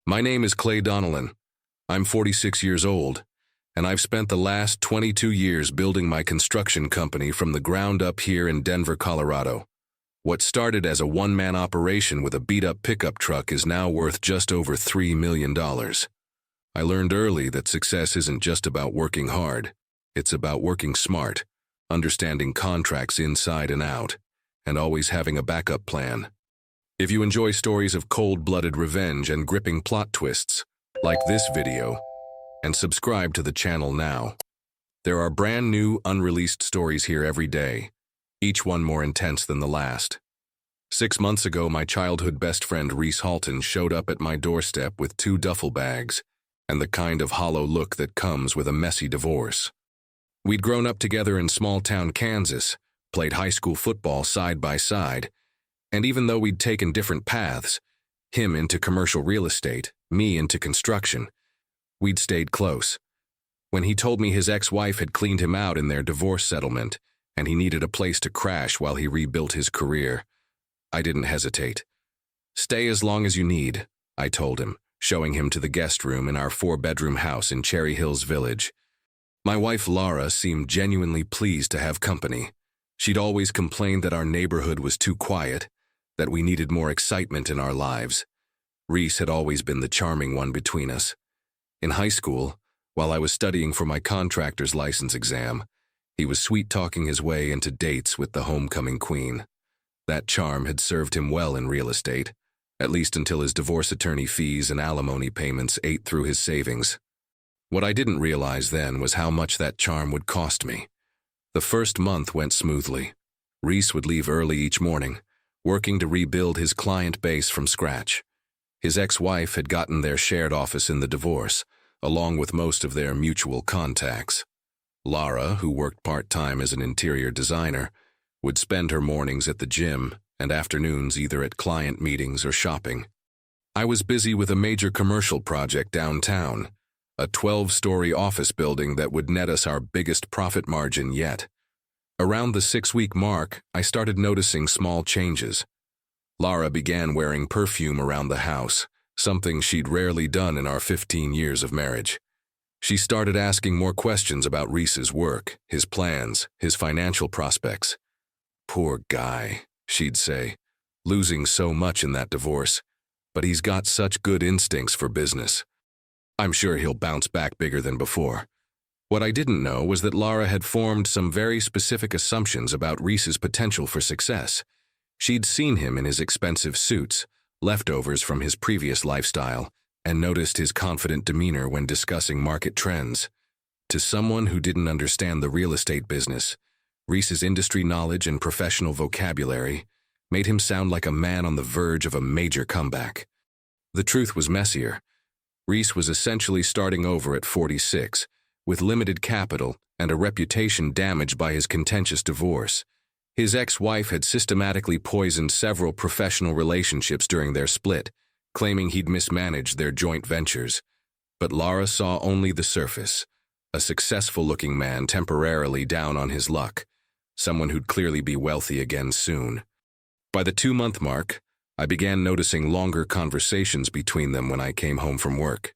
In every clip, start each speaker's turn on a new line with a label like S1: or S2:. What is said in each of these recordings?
S1: My name is Clay Donnellan. I'm 46 years old, and I've spent the last 22 years building my construction company from the ground up here in Denver, Colorado. What started as a one-man operation with a beat-up pickup truck is now worth just over $3 million. I learned early that success isn't just about working hard. It's about working smart, understanding contracts inside and out, and always having a backup plan. If you enjoy stories of cold-blooded revenge and gripping plot twists, like this video, and subscribe to the channel now. There are brand new, unreleased stories here every day, each one more intense than the last. 6 months ago, my childhood best friend Reese Halton showed up at my doorstep with 2 duffel bags and the kind of hollow look that comes with a messy divorce. We'd grown up together in small-town Kansas, played high school football side by side, and even though we'd taken different paths, him into commercial real estate, me into construction, we'd stayed close. When he told me his ex-wife had cleaned him out in their divorce settlement and he needed a place to crash while he rebuilt his career, I didn't hesitate. "Stay as long as you need," I told him, showing him to the guest room in our 4-bedroom house in Cherry Hills Village. My wife Laura seemed genuinely pleased to have company. She'd always complained that our neighborhood was too quiet, that we needed more excitement in our lives. Reese had always been the charming one between us. In high school, while I was studying for my contractor's license exam, he was sweet-talking his way into dates with the homecoming queen. That charm had served him well in real estate, at least until his divorce attorney fees and alimony payments ate through his savings. What I didn't realize then was how much that charm would cost me. The first month went smoothly. Reese would leave early each morning, working to rebuild his client base from scratch. His ex-wife had gotten their shared office in the divorce, along with most of their mutual contacts. Lara, who worked part-time as an interior designer, would spend her mornings at the gym and afternoons either at client meetings or shopping. I was busy with a major commercial project downtown, a 12-story office building that would net us our biggest profit margin yet. Around the 6-week mark, I started noticing small changes. Lara began wearing perfume around the house, something she'd rarely done in our 15 years of marriage. She started asking more questions about Reese's work, his plans, his financial prospects. "Poor guy," she'd say, "losing so much in that divorce, but he's got such good instincts for business. I'm sure he'll bounce back bigger than before." What I didn't know was that Lara had formed some very specific assumptions about Reese's potential for success. She'd seen him in his expensive suits, leftovers from his previous lifestyle, and noticed his confident demeanor when discussing market trends. To someone who didn't understand the real estate business, Reese's industry knowledge and professional vocabulary made him sound like a man on the verge of a major comeback. The truth was messier. Reese was essentially starting over at 46, with limited capital and a reputation damaged by his contentious divorce. His ex-wife had systematically poisoned several professional relationships during their split, claiming he'd mismanaged their joint ventures. But Lara saw only the surface, a successful-looking man temporarily down on his luck, someone who'd clearly be wealthy again soon. By the 2-month mark, I began noticing longer conversations between them when I came home from work.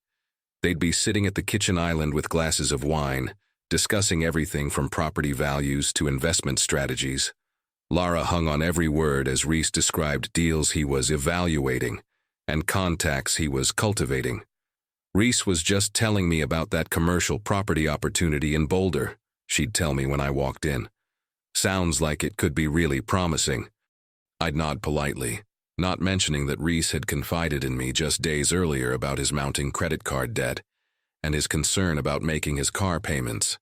S1: They'd be sitting at the kitchen island with glasses of wine, discussing everything from property values to investment strategies. Lara hung on every word as Reese described deals he was evaluating and contacts he was cultivating. "Reese was just telling me about that commercial property opportunity in Boulder," she'd tell me when I walked in. "Sounds like it could be really promising." I'd nod politely, not mentioning that Reese had confided in me just days earlier about his mounting credit card debt and his concern about making his car payments.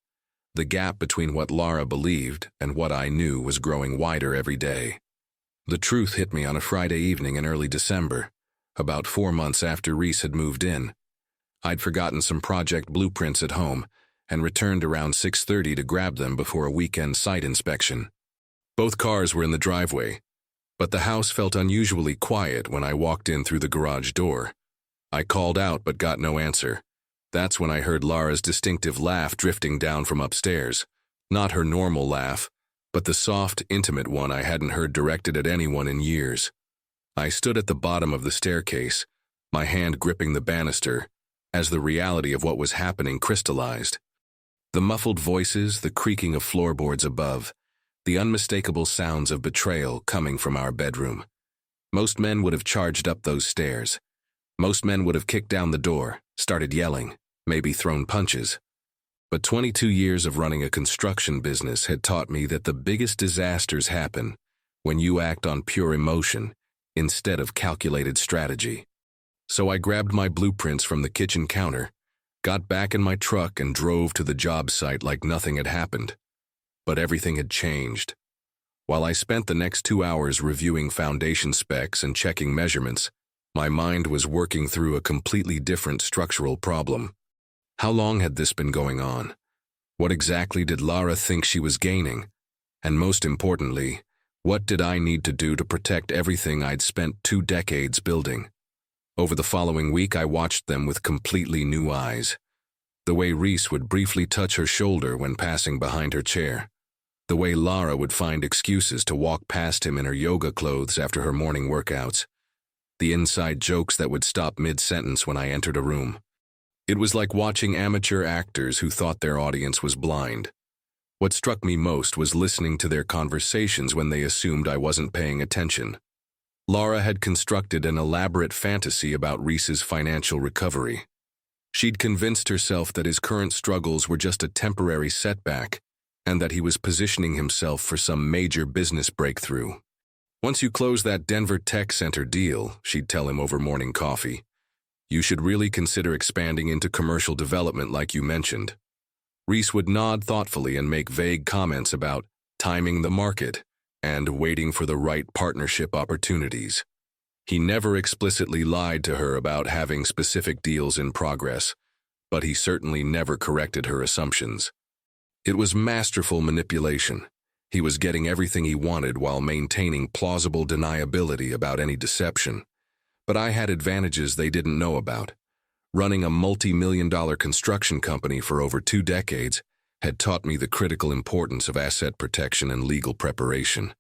S1: The gap between what Lara believed and what I knew was growing wider every day. The truth hit me on a Friday evening in early December, about 4 months after Reese had moved in. I'd forgotten some project blueprints at home and returned around 6:30 to grab them before a weekend site inspection. Both cars were in the driveway, but the house felt unusually quiet when I walked in through the garage door. I called out but got no answer. That's when I heard Lara's distinctive laugh drifting down from upstairs. Not her normal laugh, but the soft, intimate one I hadn't heard directed at anyone in years. I stood at the bottom of the staircase, my hand gripping the banister as the reality of what was happening crystallized. The muffled voices, the creaking of floorboards above, the unmistakable sounds of betrayal coming from our bedroom. Most men would have charged up those stairs. Most men would have kicked down the door, started yelling, maybe thrown punches. But 22 years of running a construction business had taught me that the biggest disasters happen when you act on pure emotion instead of calculated strategy. So I grabbed my blueprints from the kitchen counter, got back in my truck and drove to the job site like nothing had happened. But everything had changed. While I spent the next 2 hours reviewing foundation specs and checking measurements, my mind was working through a completely different structural problem. How long had this been going on? What exactly did Lara think she was gaining? And most importantly, what did I need to do to protect everything I'd spent 2 decades building? Over the following week, I watched them with completely new eyes. The way Reese would briefly touch her shoulder when passing behind her chair. The way Lara would find excuses to walk past him in her yoga clothes after her morning workouts. The inside jokes that would stop mid-sentence when I entered a room. It was like watching amateur actors who thought their audience was blind. What struck me most was listening to their conversations when they assumed I wasn't paying attention. Lara had constructed an elaborate fantasy about Reese's financial recovery. She'd convinced herself that his current struggles were just a temporary setback and that he was positioning himself for some major business breakthrough. Once you close that Denver Tech Center deal, she'd tell him over morning coffee, you should really consider expanding into commercial development like you mentioned. Reese would nod thoughtfully and make vague comments about timing the market and waiting for the right partnership opportunities. He never explicitly lied to her about having specific deals in progress, but he certainly never corrected her assumptions. It was masterful manipulation. He was getting everything he wanted while maintaining plausible deniability about any deception. But I had advantages they didn't know about. Running a multi-million-dollar construction company for over 2 decades had taught me the critical importance of asset protection and legal preparation.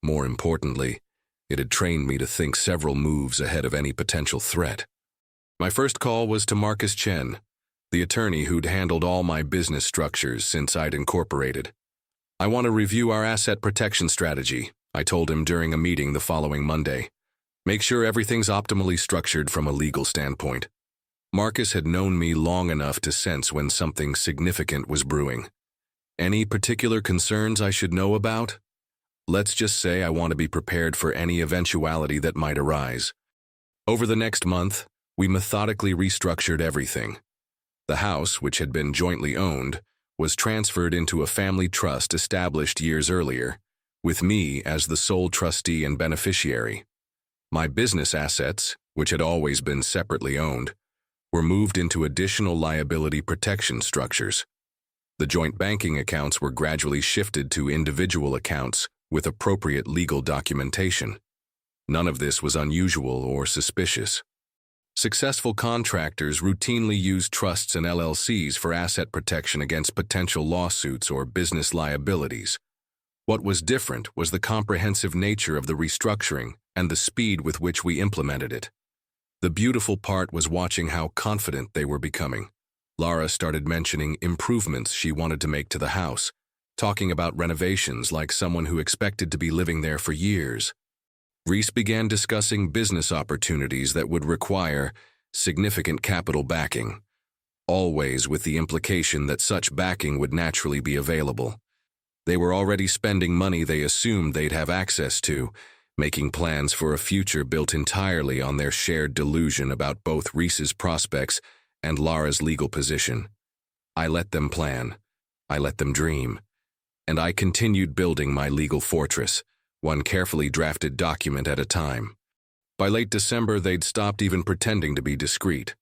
S1: More importantly, it had trained me to think several moves ahead of any potential threat. My first call was to Marcus Chen, the attorney who'd handled all my business structures since I'd incorporated. I want to review our asset protection strategy, I told him during a meeting the following Monday. Make sure everything's optimally structured from a legal standpoint. Marcus had known me long enough to sense when something significant was brewing. Any particular concerns I should know about? Let's just say I want to be prepared for any eventuality that might arise. Over the next month, we methodically restructured everything. The house, which had been jointly owned, was transferred into a family trust established years earlier, with me as the sole trustee and beneficiary. My business assets, which had always been separately owned, were moved into additional liability protection structures. The joint banking accounts were gradually shifted to individual accounts with appropriate legal documentation. None of this was unusual or suspicious. Successful contractors routinely use trusts and LLCs for asset protection against potential lawsuits or business liabilities. What was different was the comprehensive nature of the restructuring and the speed with which we implemented it. The beautiful part was watching how confident they were becoming. Lara started mentioning improvements she wanted to make to the house, talking about renovations like someone who expected to be living there for years. Reese began discussing business opportunities that would require significant capital backing, always with the implication that such backing would naturally be available. They were already spending money they assumed they'd have access to, making plans for a future built entirely on their shared delusion about both Reese's prospects and Lara's legal position. I let them plan. I let them dream. And I continued building my legal fortress, one carefully drafted document at a time. By late December, they'd stopped even pretending to be discreet.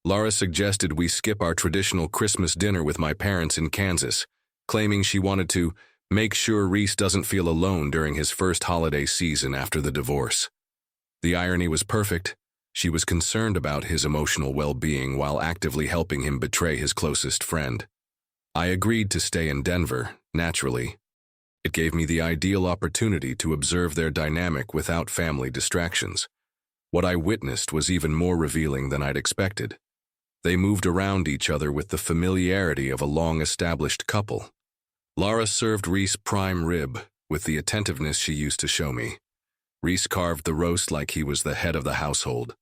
S1: Lara suggested we skip our traditional Christmas dinner with my parents in Kansas, claiming she wanted to make sure Reese doesn't feel alone during his first holiday season after the divorce. The irony was perfect. She was concerned about his emotional well-being while actively helping him betray his closest friend. I agreed to stay in Denver, naturally. It gave me the ideal opportunity to observe their dynamic without family distractions. What I witnessed was even more revealing than I'd expected. They moved around each other with the familiarity of a long-established couple. Lara served Reese prime rib with the attentiveness she used to show me. Reese carved the roast like he was the head of the household.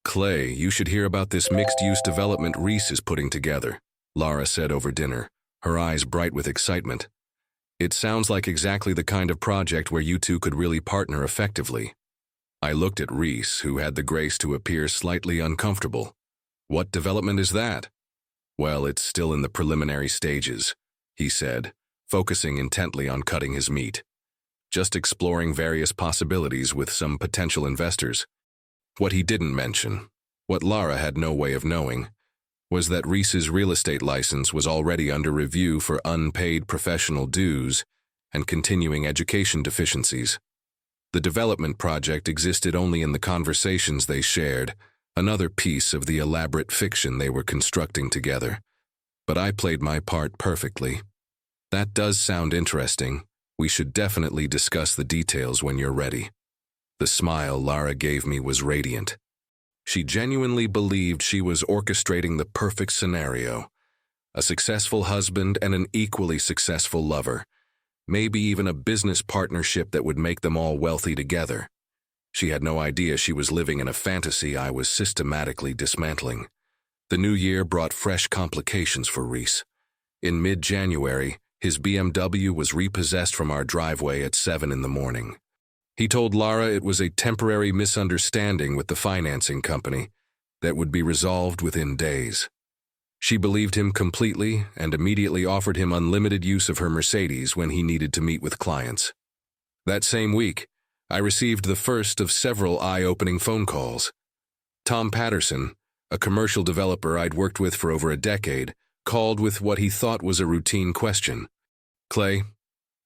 S1: "Clay, you should hear about this mixed-use development Reese is putting together," Lara said over dinner, her eyes bright with excitement. "It sounds like exactly the kind of project where you two could really partner effectively." I looked at Reese, who had the grace to appear slightly uncomfortable. "What development is that?" "Well, it's still in the preliminary stages," he said, focusing intently on cutting his meat. "Just exploring various possibilities with some potential investors." What he didn't mention, what Lara had no way of knowing, was that Reese's real estate license was already under review for unpaid professional dues and continuing education deficiencies. The development project existed only in the conversations they shared, another piece of the elaborate fiction they were constructing together. But I played my part perfectly. "That does sound interesting. We should definitely discuss the details when you're ready." The smile Lara gave me was radiant. She genuinely believed she was orchestrating the perfect scenario. A successful husband and an equally successful lover. Maybe even a business partnership that would make them all wealthy together. She had no idea she was living in a fantasy I was systematically dismantling. The new year brought fresh complications for Reese. In mid-January, his BMW was repossessed from our driveway at 7 in the morning. He told Lara it was a temporary misunderstanding with the financing company that would be resolved within days. She believed him completely and immediately offered him unlimited use of her Mercedes when he needed to meet with clients. That same week, I received the first of several eye-opening phone calls. Tom Patterson, a commercial developer I'd worked with for over a decade, called with what he thought was a routine question. "Clay,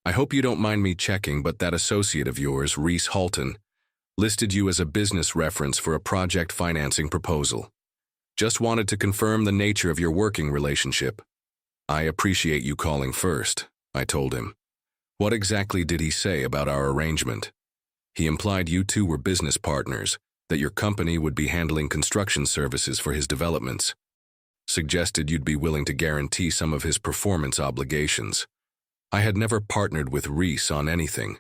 S1: I hope you don't mind me checking, but that associate of yours, Reese Halton, listed you as a business reference for a project financing proposal. Just wanted to confirm the nature of your working relationship." "I appreciate you calling first," I told him. "What exactly did he say about our arrangement?" "He implied you two were business partners, that your company would be handling construction services for his developments. Suggested you'd be willing to guarantee some of his performance obligations." I had never partnered with Reese on anything.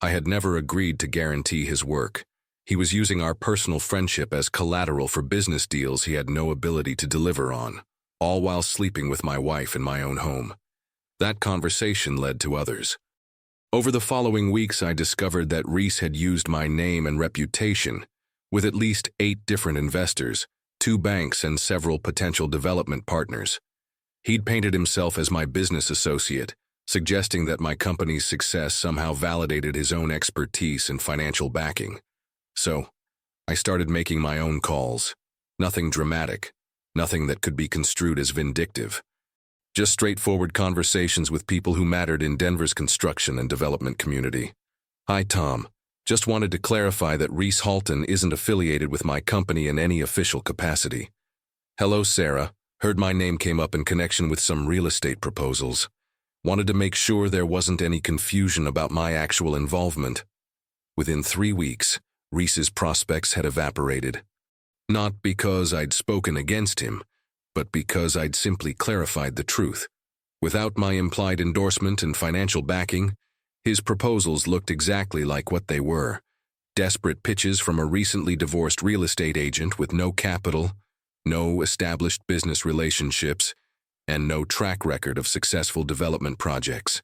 S1: I had never agreed to guarantee his work. He was using our personal friendship as collateral for business deals he had no ability to deliver on, all while sleeping with my wife in my own home. That conversation led to others. Over the following weeks, I discovered that Reese had used my name and reputation with at least 8 different investors, 2 banks, and several potential development partners. He'd painted himself as my business associate, suggesting that my company's success somehow validated his own expertise and financial backing. So, I started making my own calls. Nothing dramatic, nothing that could be construed as vindictive. Just straightforward conversations with people who mattered in Denver's construction and development community. "Hi, Tom. Just wanted to clarify that Reese Halton isn't affiliated with my company in any official capacity." "Hello, Sarah. Heard my name came up in connection with some real estate proposals. Wanted to make sure there wasn't any confusion about my actual involvement." Within 3 weeks, Reese's prospects had evaporated. Not because I'd spoken against him, but because I'd simply clarified the truth. Without my implied endorsement and financial backing, his proposals looked exactly like what they were: desperate pitches from a recently divorced real estate agent with no capital, no established business relationships, and no track record of successful development projects.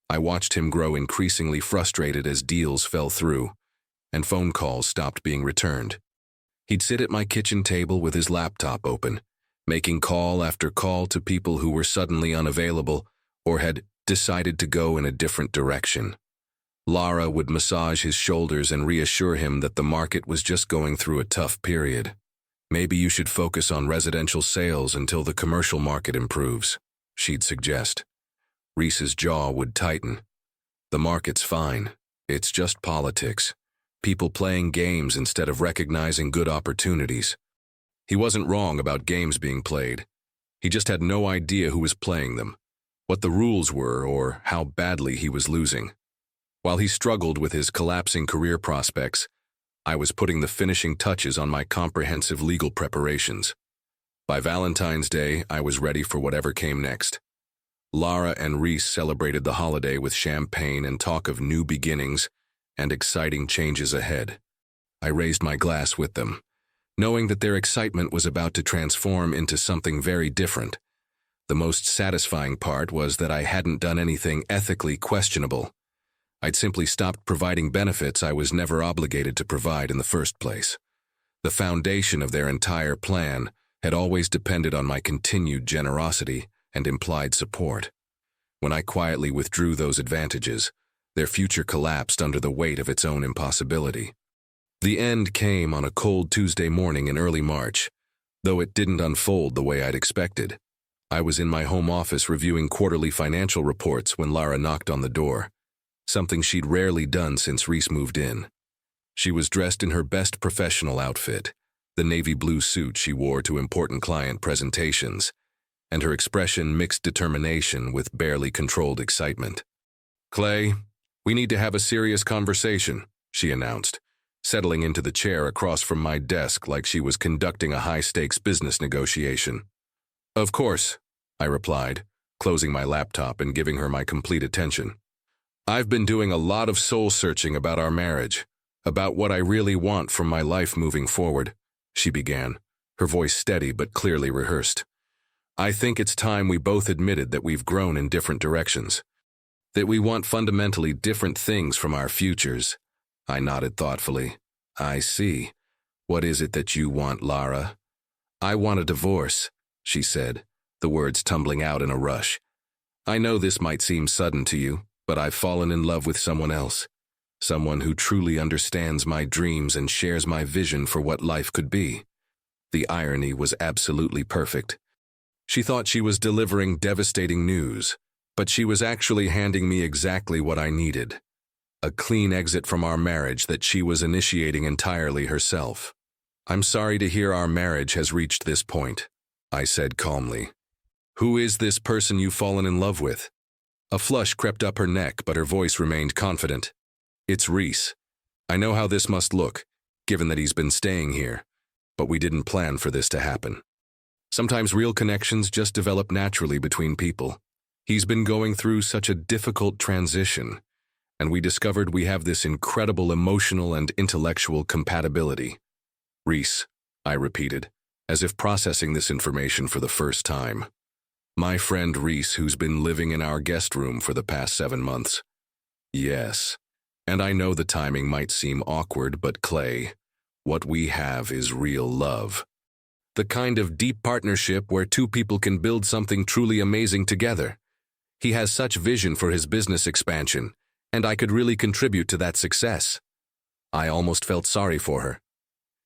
S1: I watched him grow increasingly frustrated as deals fell through, and phone calls stopped being returned. He'd sit at my kitchen table with his laptop open, making call after call to people who were suddenly unavailable or had decided to go in a different direction. Lara would massage his shoulders and reassure him that the market was just going through a tough period. "Maybe you should focus on residential sales until the commercial market improves," she'd suggest. Reese's jaw would tighten. "The market's fine. It's just politics. People playing games instead of recognizing good opportunities." He wasn't wrong about games being played. He just had no idea who was playing them, what the rules were, or how badly he was losing. While he struggled with his collapsing career prospects, I was putting the finishing touches on my comprehensive legal preparations. By Valentine's Day, I was ready for whatever came next. Lara and Reese celebrated the holiday with champagne and talk of new beginnings and exciting changes ahead. I raised my glass with them, knowing that their excitement was about to transform into something very different. The most satisfying part was that I hadn't done anything ethically questionable. I'd simply stopped providing benefits I was never obligated to provide in the first place. The foundation of their entire plan had always depended on my continued generosity and implied support. When I quietly withdrew those advantages, their future collapsed under the weight of its own impossibility. The end came on a cold Tuesday morning in early March, though it didn't unfold the way I'd expected. I was in my home office reviewing quarterly financial reports when Lara knocked on the door, something she'd rarely done since Reese moved in. She was dressed in her best professional outfit, the navy blue suit she wore to important client presentations, and her expression mixed determination with barely controlled excitement. "Clay, we need to have a serious conversation," she announced, settling into the chair across from my desk like she was conducting a high-stakes business negotiation. "Of course," I replied, closing my laptop and giving her my complete attention. "I've been doing a lot of soul-searching about our marriage, about what I really want from my life moving forward," she began, her voice steady but clearly rehearsed. "I think it's time we both admitted that we've grown in different directions, that we want fundamentally different things from our futures." I nodded thoughtfully. "I see. What is it that you want, Lara?" "I want a divorce," she said, the words tumbling out in a rush. "I know this might seem sudden to you, but I've fallen in love with someone else. Someone who truly understands my dreams and shares my vision for what life could be." The irony was absolutely perfect. She thought she was delivering devastating news, but she was actually handing me exactly what I needed. A clean exit from our marriage that she was initiating entirely herself. "I'm sorry to hear our marriage has reached this point," I said calmly. "Who is this person you've fallen in love with?" A flush crept up her neck, but her voice remained confident. "It's Reese. I know how this must look, given that he's been staying here, but we didn't plan for this to happen. Sometimes real connections just develop naturally between people. He's been going through such a difficult transition, and we discovered we have this incredible emotional and intellectual compatibility." "Reese," I repeated, as if processing this information for the first time. "My friend Reese, who's been living in our guest room for the past 7 months. Yes. And I know the timing might seem awkward, but Clay, what we have is real love. The kind of deep partnership where two people can build something truly amazing together. He has such vision for his business expansion, and I could really contribute to that success." I almost felt sorry for her.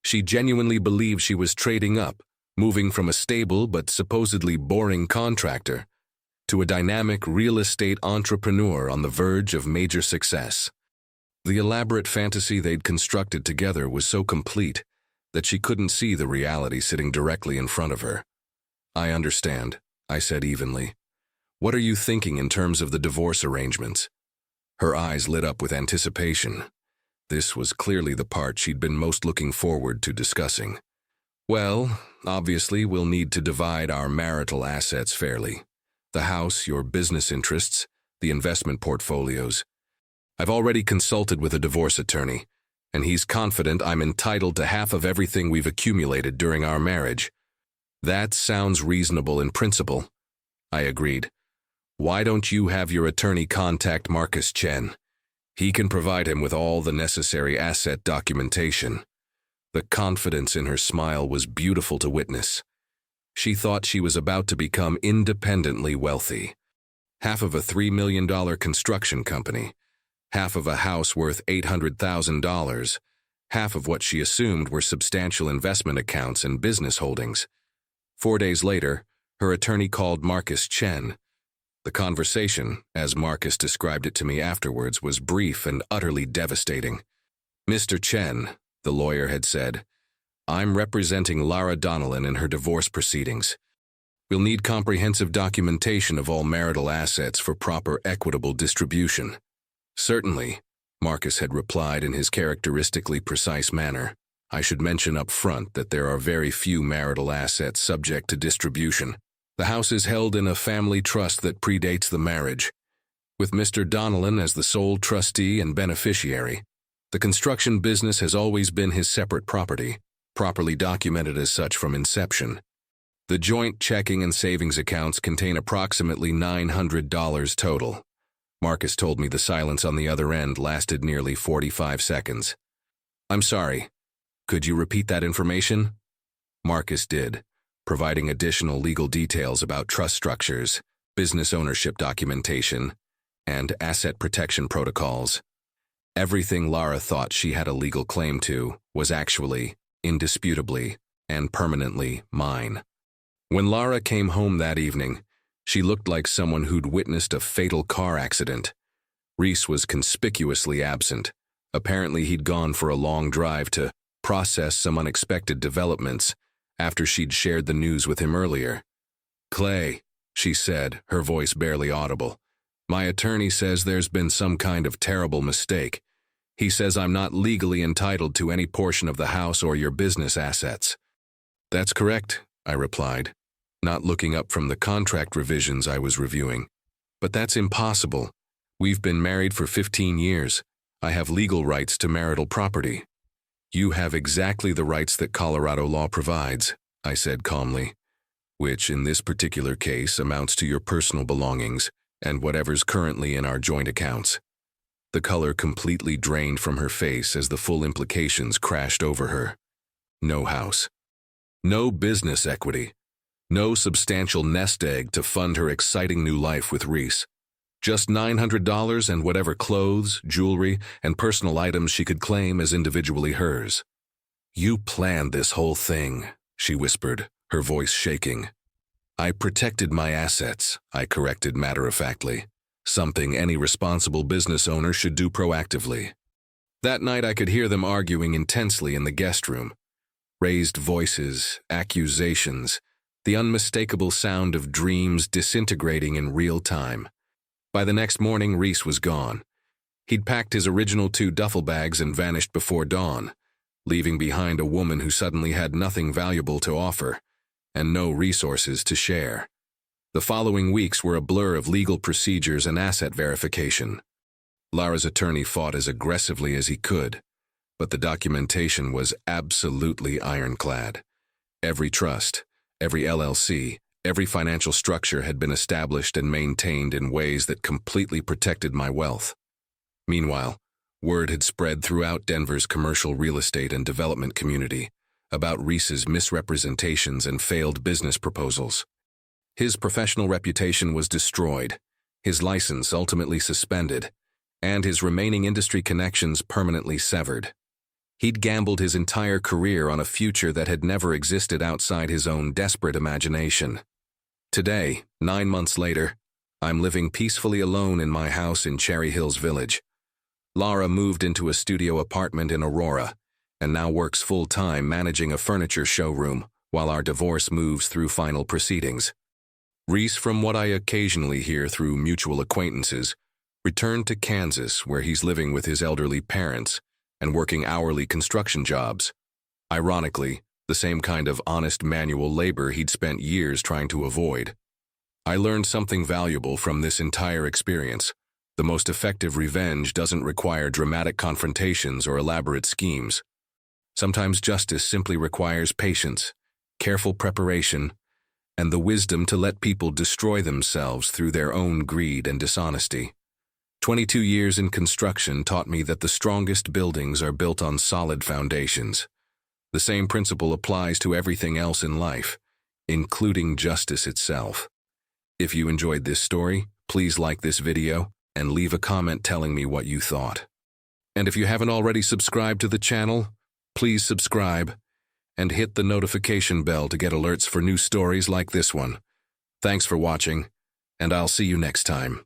S1: She genuinely believed she was trading up, moving from a stable but supposedly boring contractor to a dynamic real estate entrepreneur on the verge of major success. The elaborate fantasy they'd constructed together was so complete that she couldn't see the reality sitting directly in front of her. "I understand," I said evenly. "What are you thinking in terms of the divorce arrangements?" Her eyes lit up with anticipation. This was clearly the part she'd been most looking forward to discussing. "Well, obviously we'll need to divide our marital assets fairly. The house, your business interests, the investment portfolios. I've already consulted with a divorce attorney, and he's confident I'm entitled to half of everything we've accumulated during our marriage." "That sounds reasonable in principle," I agreed. "Why don't you have your attorney contact Marcus Chen? He can provide him with all the necessary asset documentation." The confidence in her smile was beautiful to witness. She thought she was about to become independently wealthy. Half of a $3 million construction company, half of a house worth $800,000, half of what she assumed were substantial investment accounts and business holdings. 4 days later, her attorney called Marcus Chen. The conversation, as Marcus described it to me afterwards, was brief and utterly devastating. "Mr. Chen," the lawyer had said, "I'm representing Lara Donnellan in her divorce proceedings. We'll need comprehensive documentation of all marital assets for proper equitable distribution." "Certainly," Marcus had replied in his characteristically precise manner. I should mention up front that there are very few marital assets subject to distribution. The house is held in a family trust that predates the marriage, with Mr. Donnellan as the sole trustee and beneficiary. The construction business has always been his separate property, properly documented as such from inception. The joint checking and savings accounts contain approximately $900 total. Marcus told me the silence on the other end lasted nearly 45 seconds. I'm sorry. Could you repeat that information? Marcus did, providing additional legal details about trust structures, business ownership documentation, and asset protection protocols. Everything Lara thought she had a legal claim to was actually, indisputably, and permanently mine. When Lara came home that evening, she looked like someone who'd witnessed a fatal car accident. Reese was conspicuously absent. Apparently he'd gone for a long drive to process some unexpected developments after she'd shared the news with him earlier. "Clay," she said, her voice barely audible, "my attorney says there's been some kind of terrible mistake. He says I'm not legally entitled to any portion of the house or your business assets." "That's correct," I replied, not looking up from the contract revisions I was reviewing. "But that's impossible. We've been married for 15 years. I have legal rights to marital property." "You have exactly the rights that Colorado law provides," I said calmly, "which in this particular case amounts to your personal belongings and whatever's currently in our joint accounts." The color completely drained from her face as the full implications crashed over her. No house. No business equity. No substantial nest egg to fund her exciting new life with Reese. Just $900 and whatever clothes, jewelry, and personal items she could claim as individually hers. "You planned this whole thing," she whispered, her voice shaking. "I protected my assets," I corrected matter-of-factly, something any responsible business owner should do proactively. That night I could hear them arguing intensely in the guest room. Raised voices, accusations, the unmistakable sound of dreams disintegrating in real time. By the next morning, Reese was gone. He'd packed his original 2 duffel bags and vanished before dawn, leaving behind a woman who suddenly had nothing valuable to offer and no resources to share. The following weeks were a blur of legal procedures and asset verification. Lara's attorney fought as aggressively as he could, but the documentation was absolutely ironclad. Every trust, every LLC, every financial structure had been established and maintained in ways that completely protected my wealth. Meanwhile, word had spread throughout Denver's commercial real estate and development community about Reese's misrepresentations and failed business proposals. His professional reputation was destroyed, his license ultimately suspended, and his remaining industry connections permanently severed. He'd gambled his entire career on a future that had never existed outside his own desperate imagination. Today, 9 months later, I'm living peacefully alone in my house in Cherry Hills Village. Lara moved into a studio apartment in Aurora and now works full-time managing a furniture showroom while our divorce moves through final proceedings. Reese, from what I occasionally hear through mutual acquaintances, returned to Kansas where he's living with his elderly parents and working hourly construction jobs. Ironically, the same kind of honest manual labor he'd spent years trying to avoid. I learned something valuable from this entire experience. The most effective revenge doesn't require dramatic confrontations or elaborate schemes. Sometimes justice simply requires patience, careful preparation, and the wisdom to let people destroy themselves through their own greed and dishonesty. 22 years in construction taught me that the strongest buildings are built on solid foundations. The same principle applies to everything else in life, including justice itself. If you enjoyed this story, please like this video and leave a comment telling me what you thought. And if you haven't already subscribed to the channel, please subscribe and hit the notification bell to get alerts for new stories like this one. Thanks for watching, and I'll see you next time.